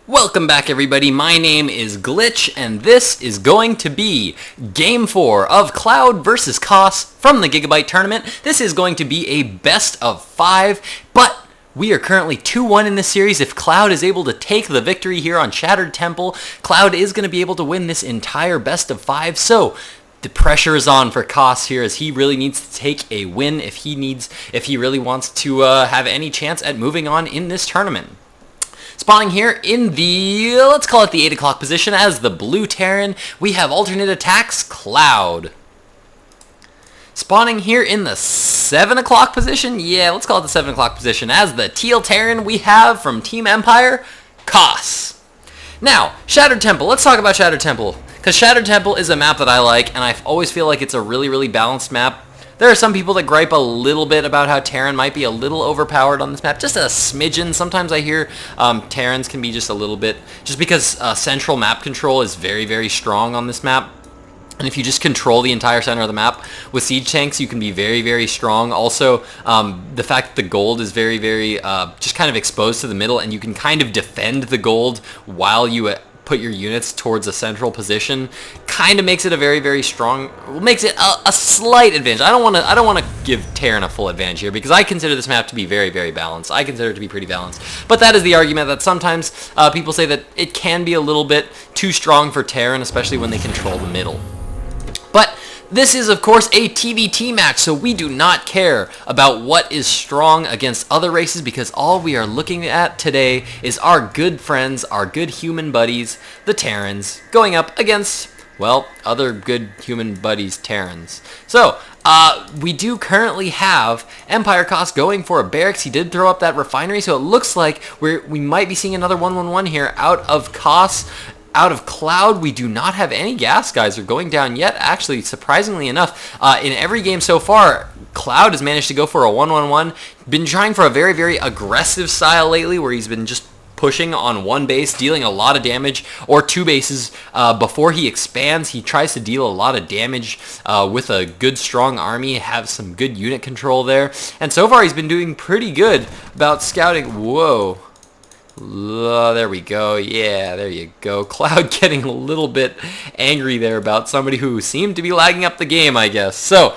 Welcome back everybody, my name is Glitch and this is going to be Game 4 of Cloud vs. Kos from the Gigabyte tournament. This is going to be a best of 5, but we are currently 2-1 in this series. If Cloud is able to take the victory here on Shattered Temple, Cloud is going to be able to win this entire best of 5, so the pressure is on for Kos here as he really needs to take a win if he really wants to have any chance at moving on in this tournament. Spawning here in the, let's call it the 8 o'clock position as the blue Terran, we have alternate attacks, Cloud. Spawning here in the 7 o'clock position, yeah, let's call it the 7 o'clock position, as the teal Terran we have from Team Empire, Kos. Now, Shattered Temple, let's talk about Shattered Temple, because Shattered Temple is a map that I like, and I always feel like it's a really balanced map. There are some people that gripe a little bit about how Terran might be a little overpowered on this map, just a smidgen. Sometimes I hear Terrans can be just a little bit, just because central map control is very strong on this map. And if you just control the entire center of the map with siege tanks, you can be very strong. Also, the fact that the gold is very just kind of exposed to the middle, and you can kind of defend the gold while you put your units towards a central position, kind of makes it a very strong, makes it a slight advantage. I don't want to give Terran a full advantage here because I consider this map to be very balanced. I consider it to be pretty balanced. But that is the argument that sometimes people say that it can be a little bit too strong for Terran, especially when they control the middle. But this is, of course, a TvT match, so we do not care about what is strong against other races because all we are looking at today is our good friends, our good human buddies, the Terrans, going up against, well, other good human buddies, Terrans. So, we do currently have EmpireKas going for a barracks. He did throw up that refinery, so it looks like we might be seeing another 1-1-1 here out of Kos. Out of Cloud, we do not have any gas guys are going down yet. Actually, surprisingly enough, in every game so far, Cloud has managed to go for a 1-1-1. Been trying for a very aggressive style lately where he's been just pushing on one base, dealing a lot of damage, or two bases before he expands. He tries to deal a lot of damage with a good, strong army, have some good unit control there. And so far, he's been doing pretty good about scouting. Whoa. There we go. Yeah, there you go. Cloud getting a little bit angry there about somebody who seemed to be lagging up the game, I guess. So,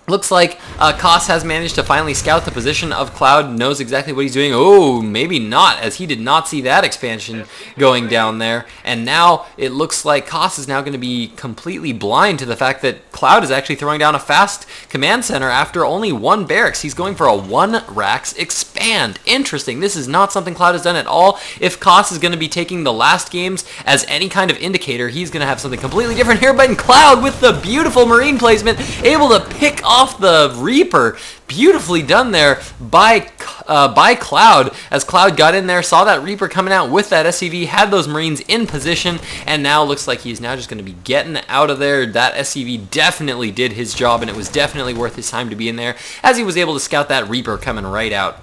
looks like Kos has managed to finally scout the position of Cloud, knows exactly what he's doing. Oh, maybe not, as he did not see that expansion going down there. And now it looks like Kos is now going to be completely blind to the fact that Cloud is actually throwing down a fast command center after only one barracks. He's going for a 1 racks expand. Interesting. This is not something Cloud has done at all. If Kos is going to be taking the last games as any kind of indicator, he's going to have something completely different here. But in Cloud, with the beautiful marine placement, able to pick off the Reaper. Beautifully done there by Cloud, as Cloud got in there, saw that Reaper coming out with that SCV, had those Marines in position, and now looks like he's now just going to be getting out of there. That SCV definitely did his job, and it was definitely worth his time to be in there, as he was able to scout that Reaper coming right out.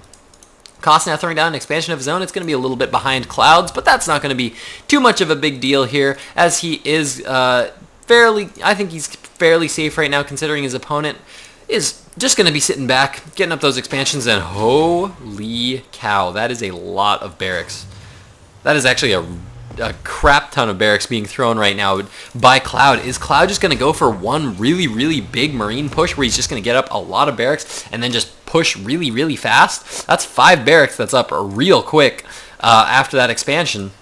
Kos now throwing down an expansion of his own. It's going to be a little bit behind Cloud's, but that's not going to be too much of a big deal here, as he is I think he's fairly safe right now, considering his opponent is just going to be sitting back, getting up those expansions, and holy cow, that is a lot of barracks. That is actually a crap ton of barracks being thrown right now by Cloud. Is Cloud just going to go for one really big marine push where he's just going to get up a lot of barracks and then just push really fast? That's 5 barracks that's up real quick after that expansion.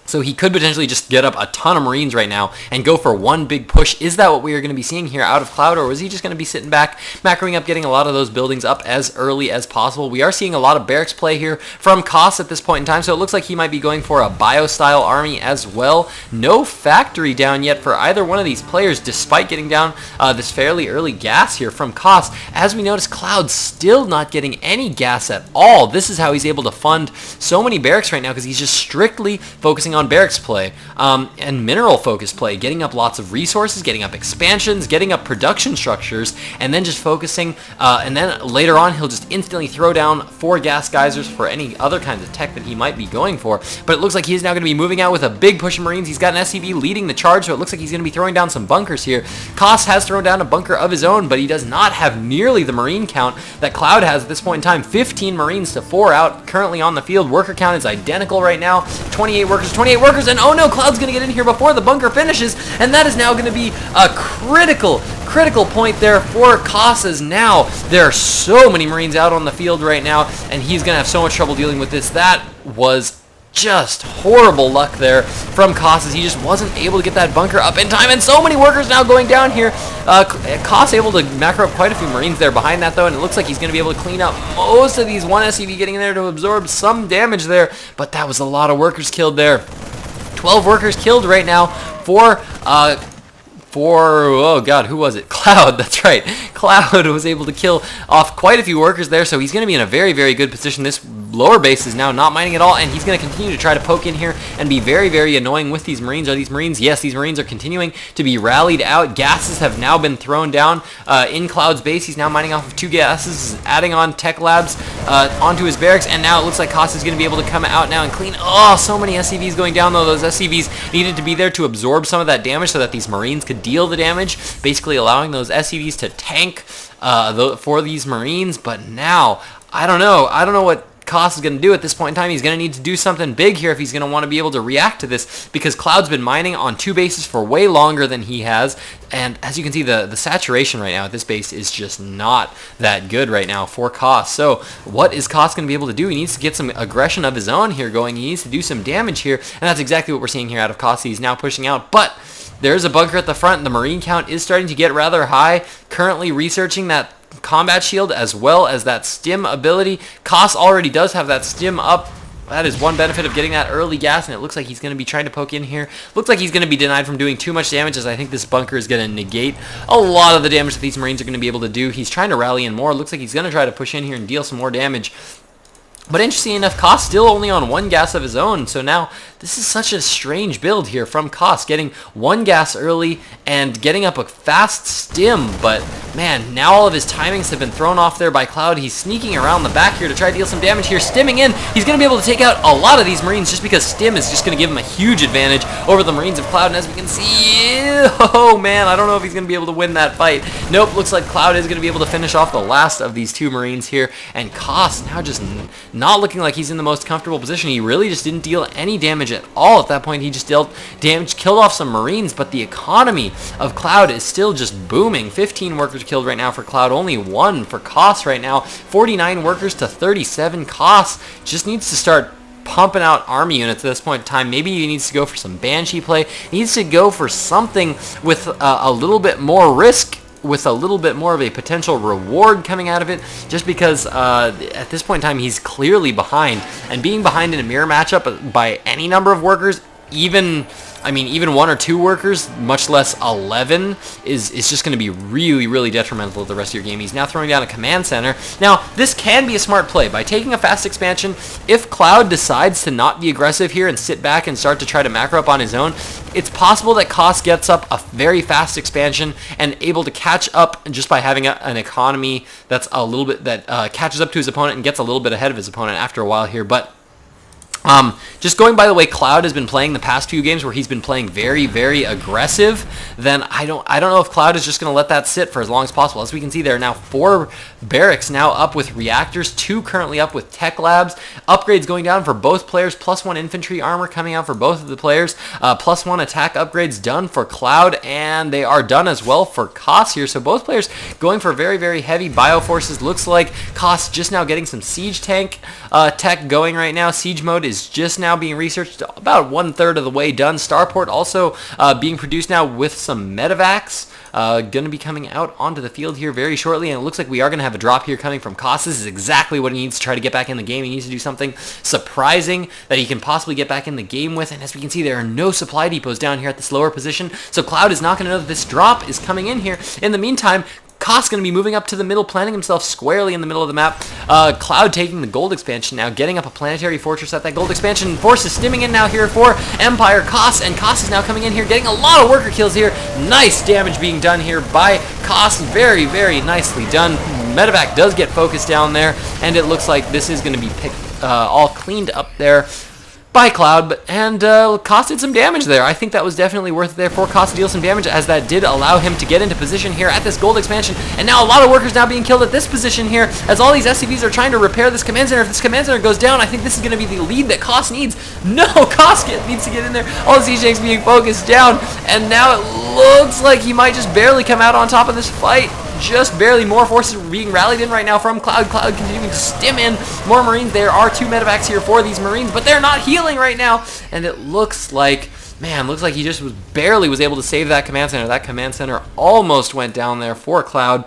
So he could potentially just get up a ton of Marines right now and go for one big push. Is that what we are going to be seeing here out of Cloud, or was he just going to be sitting back, macroing up, getting a lot of those buildings up as early as possible? We are seeing a lot of barracks play here from Kos at this point in time, so it looks like he might be going for a bio-style army as well. No factory down yet for either one of these players, despite getting down this fairly early gas here from Kos. As we notice, Cloud still not getting any gas at all. This is how he's able to fund so many barracks right now, because he's just strictly focusing on on barracks play and mineral focus play, getting up lots of resources, getting up expansions, getting up production structures, and then just focusing. And then later on, he'll just instantly throw down 4 gas geysers for any other kinds of tech that he might be going for. But it looks like he's now going to be moving out with a big push of Marines. He's got an SCV leading the charge, so it looks like he's going to be throwing down some bunkers here. Kos has thrown down a bunker of his own, but he does not have nearly the Marine count that Cloud has at this point in time. 15 Marines to 4 out currently on the field. Worker count is identical right now. 28 workers, and oh no, Cloud's going to get in here before the bunker finishes, and that is now going to be a critical point there for Kos, as now there are so many Marines out on the field right now, and he's going to have so much trouble dealing with this. That was just horrible luck there from Kos, as he just wasn't able to get that bunker up in time, and so many workers now going down here. Kos able to macro up quite a few Marines there behind that though, and it looks like he's going to be able to clean up most of these. One SCV getting in there to absorb some damage there, but that was a lot of workers killed there. 12 workers killed right now for oh god, who was it? Cloud, that's right. Cloud was able to kill off quite a few workers there, so he's going to be in a very, very good position. This lower base is now not mining at all, and he's going to continue to try to poke in here and be very, very annoying with these Marines. Are these Marines? Yes, these Marines are continuing to be rallied out. Gases have now been thrown down in Cloud's base. He's now mining off of 2 gases, adding on tech labs onto his barracks, and now it looks like Kos is going to be able to come out now and clean. Oh, so many SCVs going down though. Those SCVs needed to be there to absorb some of that damage so that these Marines could deal the damage, basically allowing those SCVs to tank for these Marines. But now, I don't know what Kos is going to do at this point in time. He's going to need to do something big here if he's going to want to be able to react to this, because Cloud's been mining on 2 bases for way longer than he has, and as you can see, the saturation right now at this base is just not that good right now for Kos. So what is Kos going to be able to do? He needs to get some aggression of his own here going. He needs to do some damage here, and that's exactly what we're seeing here out of Kos. He's now pushing out, but there's a bunker at the front. The Marine count is starting to get rather high. Currently researching that combat shield as well as that stim ability. Kos already does have that stim up. That is one benefit of getting that early gas, and it looks like he's going to be trying to poke in here. Looks like he's going to be denied from doing too much damage, as I think this bunker is going to negate a lot of the damage that these Marines are going to be able to do. He's trying to rally in more. Looks like he's going to try to push in here and deal some more damage. But interesting enough, Kos still only on 1 gas of his own, so now this is such a strange build here from Kos, getting 1 gas early and getting up a fast stim. But man, now all of his timings have been thrown off there by Cloud. He's sneaking around the back here to try to deal some damage here, stimming in. He's going to be able to take out a lot of these Marines just because stim is just going to give him a huge advantage over the Marines of Cloud. And as we can see, oh man, I don't know if he's going to be able to win that fight. Nope, looks like Cloud is going to be able to finish off the last of these 2 Marines here, and Kos now just not looking like he's in the most comfortable position. He really just didn't deal any damage at all at that point. He just dealt damage, killed off some Marines, but the economy of Cloud is still just booming. 15 workers killed right now for Cloud, only 1 for Kos right now. 49 workers to 37. Kos just needs to start pumping out army units at this point in time. Maybe he needs to go for some Banshee play. He needs to go for something with a little bit more risk, with a little bit more of a potential reward coming out of it, just because at this point in time he's clearly behind, and being behind in a mirror matchup by any number of workers, even 1 or 2 workers, much less 11, is just going to be really, really detrimental to the rest of your game. He's now throwing down a command center. Now, this can be a smart play. By taking a fast expansion, if Cloud decides to not be aggressive here and sit back and start to try to macro up on his own, it's possible that Kos gets up a very fast expansion and able to catch up just by having an economy that's a little bit, that catches up to his opponent and gets a little bit ahead of his opponent after a while here. But just going by the way Cloud has been playing the past few games, where he's been playing very, very aggressive, then I don't know if Cloud is just going to let that sit for as long as possible. As we can see, there are now 4 barracks now up with reactors, 2 currently up with tech labs, upgrades going down for both players, +1 infantry armor coming out for both of the players, +1 attack upgrades done for Cloud, and they are done as well for Kos here. So both players going for very, very heavy bioforces. Looks like Kos just now getting some siege tank tech going right now. Siege mode is just now being researched, about 1/3 of the way done. Starport also being produced now with some medevacs. Going to be coming out onto the field here very shortly, and it looks like we are going to have a drop here coming from Kos. This is exactly what he needs to try to get back in the game. He needs to do something surprising that he can possibly get back in the game with, and as we can see, there are no supply depots down here at this lower position, so Cloud is not going to know that this drop is coming in here. In the meantime, Koss going to be moving up to the middle, planting himself squarely in the middle of the map. Cloud taking the gold expansion now, getting up a planetary fortress at that gold expansion. Forces stimming in now here for EmpireKas, and Koss is now coming in here, getting a lot of worker kills here. Nice damage being done here by Koss. Very, very nicely done. Medevac does get focused down there, and it looks like this is going to be all cleaned up there by Cloud, and Koss did some damage there. I think that was definitely worth it there for Koss to deal some damage, as that did allow him to get into position here at this gold expansion. And now a lot of workers now being killed at this position here, as all these SCVs are trying to repair this command center. If this command center goes down, I think this is going to be the lead that Koss needs. No, Koss needs to get in there. All the siege tanks being focused down, and now it looks like he might just barely come out on top of this fight. Just barely. More forces being rallied in right now from Cloud. Cloud continuing to stim in more Marines. There are 2 medevacs here for these Marines, but they're not healing right now. And it looks like, man, looks like he just barely was able to save that command center. That command center almost went down there for Cloud.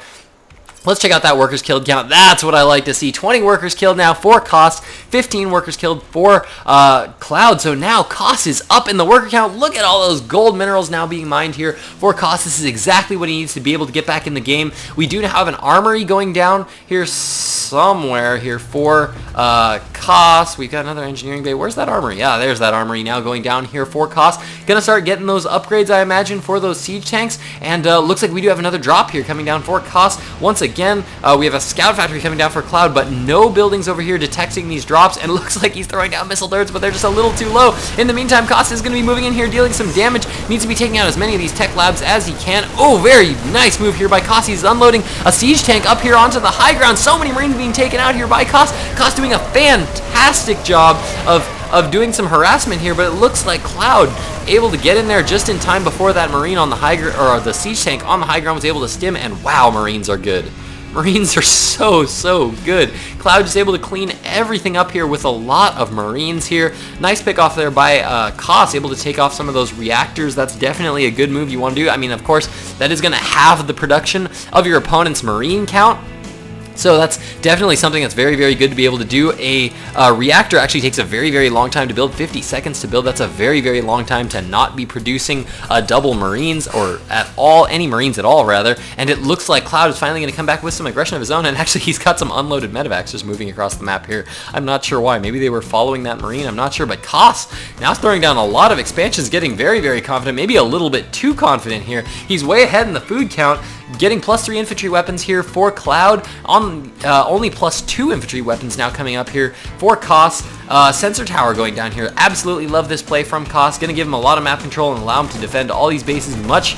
Let's check out that workers killed count. That's what I like to see. 20 workers killed now for Koss. 15 workers killed for Cloud. So now Koss is up in the worker count. Look at all those gold minerals now being mined here for Koss. This is exactly what he needs to be able to get back in the game. We do have an armory going down here somewhere here for Koss. We've got another engineering bay. Where's that armory? Yeah, there's that armory now going down here for Koss. Gonna start getting those upgrades, I imagine, for those siege tanks. And looks like we do have another drop here coming down for Koss. Once again, we have a scout factory coming down for Cloud, but no buildings over here detecting these drops, and it looks like he's throwing down missile turrets, but they're just a little too low. In the meantime, Koss is going to be moving in here, dealing some damage. Needs to be taking out as many of these tech labs as he can. Oh, very nice move here by Koss. He's unloading a siege tank up here onto the high ground. So many Marines being taken out here by Koss. Koss doing a fantastic job of doing some harassment here, but it looks like Cloud able to get in there just in time before that Marine on the high or the siege tank on the high ground was able to stim, and wow, Marines are good. Marines are so good. Cloud just able to clean everything up here with a lot of Marines here. Nice pick off there by Koss, able to take off some of those reactors. That's definitely a good move you want to do. I mean, of course, that is going to halve the production of your opponent's Marine count. So that's definitely something that's very, very good to be able to do. A reactor actually takes a very, very long time to build, 50 seconds to build. That's a very, very long time to not be producing double Marines, or at all, any Marines at all, rather. And it looks like Cloud is finally going to come back with some aggression of his own, and actually he's got some unloaded medevacs just moving across the map here. I'm not sure why. Maybe they were following that Marine. I'm not sure, but Koss now throwing down a lot of expansions, getting very, very confident, maybe a little bit too confident here. He's way ahead in the food count. Getting +3 infantry weapons here for Cloud, on only +2 infantry weapons now coming up here for Koss. Sensor tower going down here. Absolutely love this play from Koss. Going to give him a lot of map control and allow him to defend all these bases much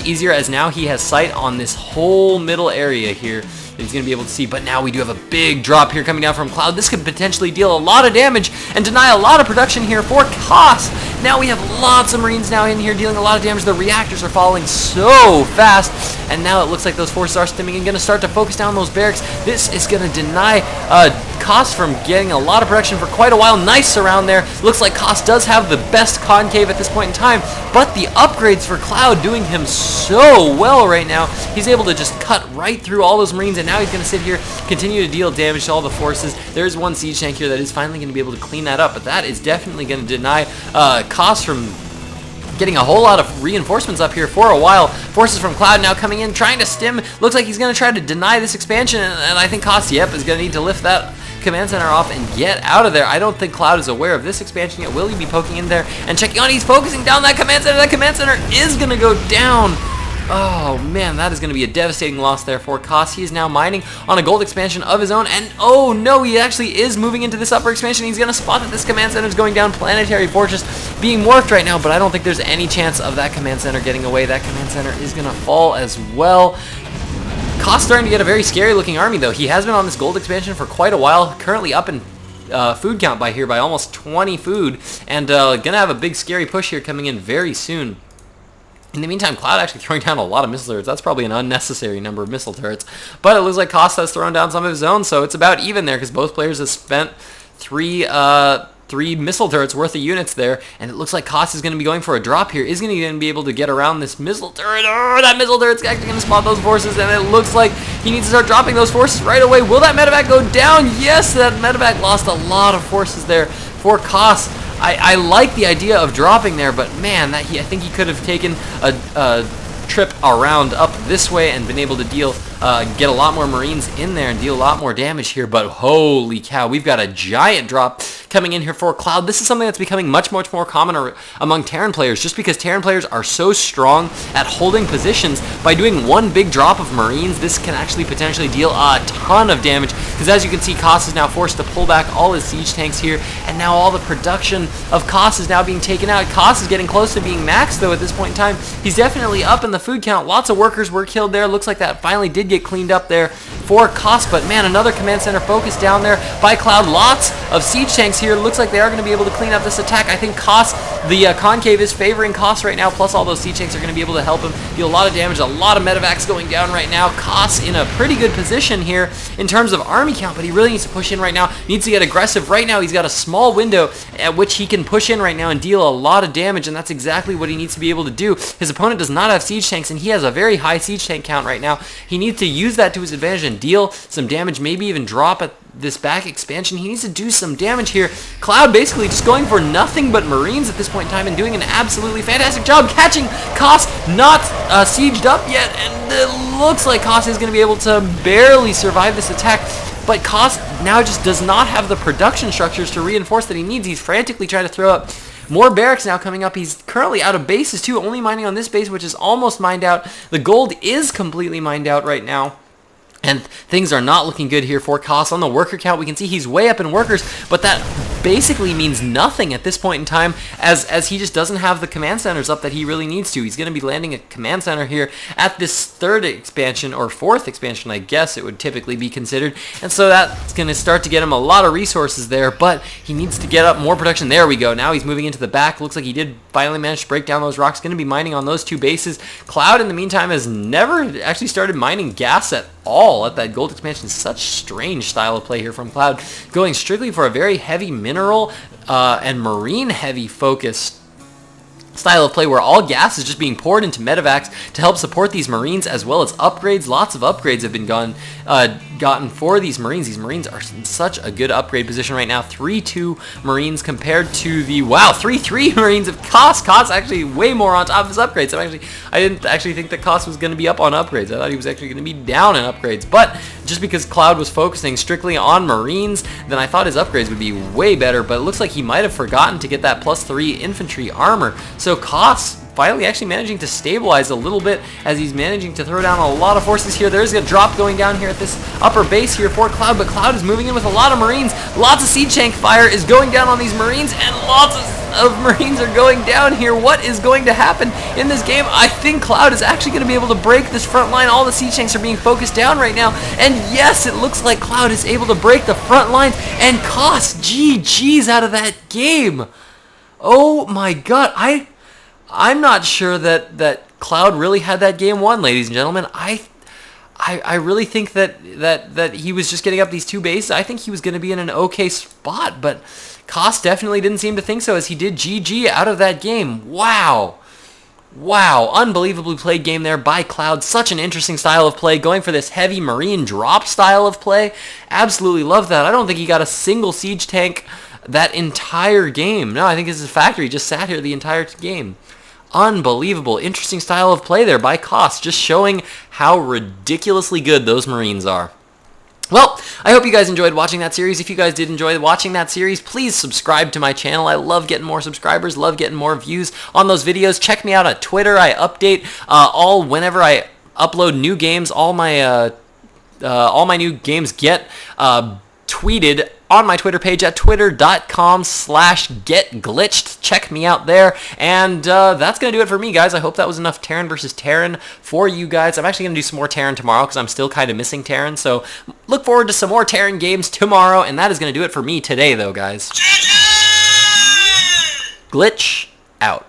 easier, as now he has sight on this whole middle area here that he's going to be able to see. But now we do have a big drop here coming down from Cloud. This could potentially deal a lot of damage and deny a lot of production here for Koss. Now we have lots of Marines now in here dealing a lot of damage. The reactors are falling so fast, and now it looks like those forces are stimming and going to start to focus down those barracks. This is going to deny Koss from getting a lot of production for quite a while. Nice surround there. Looks like Koss does have the best concave at this point in time, but the upgrades for Cloud doing him so well right now. He's able to just cut right through all those Marines, and now he's going to sit here, continue to deal damage to all the forces. There's one siege tank here that is finally going to be able to clean that up, but that is definitely going to deny Koss from getting a whole lot of reinforcements up here for a while. Forces from Cloud now coming in, trying to stim. Looks like he's going to try to deny this expansion, and I think Koss, yep, is going to need to lift that command center off and get out of there. I don't think Cloud is aware of this expansion yet. Will he be poking in there and checking on? He's focusing down that command center. That command center is going to go down. Oh man, that is going to be a devastating loss there for Koss. He is now mining on a gold expansion of his own, and oh no, he actually is moving into this upper expansion. He's going to spot that this command center is going down. Planetary Fortress being morphed right now, but I don't think there's any chance of that command center getting away. That command center is going to fall as well. Koss starting to get a very scary looking army though. He has been on this gold expansion for quite a while, currently up in food count by almost 20 food, and gonna have a big scary push here coming in very soon. In the meantime, Cloud actually throwing down a lot of missile turrets. That's probably an unnecessary number of missile turrets, but it looks like Koss has thrown down some of his own, so it's about even there because both players have spent three missile turrets worth of units there, and it looks like Koss is going to be going for a drop here. Is going to be able to get around this missile turret. Oh, that missile turret's actually going to spot those forces, and it looks like he needs to start dropping those forces right away. Will that medevac go down? Yes, that medevac lost a lot of forces there for Koss. I like the idea of dropping there, but man, I think he could have taken a trip around up this way and been able to deal get a lot more Marines in there and deal a lot more damage here. But holy cow, we've got a giant drop coming in here for Cloud. This is something that's becoming much more common among Terran players, just because Terran players are so strong at holding positions. By doing one big drop of Marines, this can actually potentially deal a ton of damage, because as you can see, Kos is now forced to pull back all his siege tanks here, and now all the production of Kos is now being taken out. Kos is getting close to being maxed, though, at this point in time. He's definitely up in the food count. Lots of workers were killed there. Looks like that finally did get cleaned up there for Kos, but man, another command center focus down there by Cloud. Lots of siege tanks here. Looks like they are going to be able to clean up this attack. I think Kos, the concave is favoring Kos right now, plus all those siege tanks are going to be able to help him deal a lot of damage. A lot of medevacs going down right now. Kos in a pretty good position here in terms of army count, but he really needs to push in right now. Needs to get aggressive right now. He's got a small window at which he can push in right now and deal a lot of damage, and that's exactly what he needs to be able to do. His opponent does not have siege tanks, and he has a very high siege tank count right now. He needs to use that to his advantage and deal some damage, maybe even drop at this back expansion. He needs to do some damage here. Cloud basically just going for nothing but Marines at this point in time and doing an absolutely fantastic job catching Kos, not sieged up yet, and it looks like Kos is going to be able to barely survive this attack. But Kos now just does not have the production structures to reinforce that he needs. He's frantically trying to throw up more barracks now coming up. He's currently out of bases too, only mining on this base, which is almost mined out. The gold is completely mined out right now, and things are not looking good here for Kos. On the worker count, we can see he's way up in workers, but that basically means nothing at this point in time, as he just doesn't have the command centers up that he really needs to. He's going to be landing a command center here at this third expansion, or fourth expansion, I guess it would typically be considered, and so that's going to start to get him a lot of resources there, but he needs to get up more production. There we go. Now he's moving into the back. Looks like he did finally manage to break down those rocks. Going to be mining on those two bases. Cloud, in the meantime, has never actually started mining gas at all at that gold expansion. Such strange style of play here from Cloud, going strictly for a very heavy mineral and marine heavy focused style of play, where all gas is just being poured into medevacs to help support these Marines, as well as upgrades. Lots of upgrades have been gotten for these Marines. These Marines are in such a good upgrade position right now. 3-2 Marines compared to the 3-3 Marines of Kos. Kos actually way more on top of his upgrades. I didn't actually think that Kos was going to be up on upgrades. I thought he was actually going to be down in upgrades, but just because Cloud was focusing strictly on Marines, then I thought his upgrades would be way better, but it looks like he might have forgotten to get that +3 infantry armor. So Kos finally actually managing to stabilize a little bit as he's managing to throw down a lot of forces here. There's a drop going down here at this upper base here for Cloud, but Cloud is moving in with a lot of Marines. Lots of siege tank fire is going down on these Marines, and lots of Marines are going down here. What is going to happen in this game? I think Cloud is actually going to be able to break this front line. All the siege tanks are being focused down right now, and yes, it looks like Cloud is able to break the front lines, and Kos GG's out of that game. Oh my god, I'm not sure that Cloud really had that game won, ladies and gentlemen. I really think that he was just getting up these two bases. I think he was going to be in an okay spot, but Kos definitely didn't seem to think so, as he did GG out of that game. Wow. Wow, unbelievably played game there by Cloud. Such an interesting style of play, going for this heavy Marine drop style of play. Absolutely love that. I don't think he got a single siege tank that entire game. No, I think his factory just sat here the entire game. Unbelievable. Interesting style of play there by Kos, just showing how ridiculously good those Marines are. Well, I hope you guys enjoyed watching that series. If you guys did enjoy watching that series, please subscribe to my channel. I love getting more subscribers, love getting more views on those videos. Check me out on Twitter. I update whenever I upload new games. All my new games get tweeted on my Twitter page at twitter.com/getglitched. Check me out there. And that's going to do it for me, guys. I hope that was enough Terran versus Terran for you guys. I'm actually going to do some more Terran tomorrow because I'm still kind of missing Terran. So look forward to some more Terran games tomorrow. And that is going to do it for me today, though, guys. Glitch out.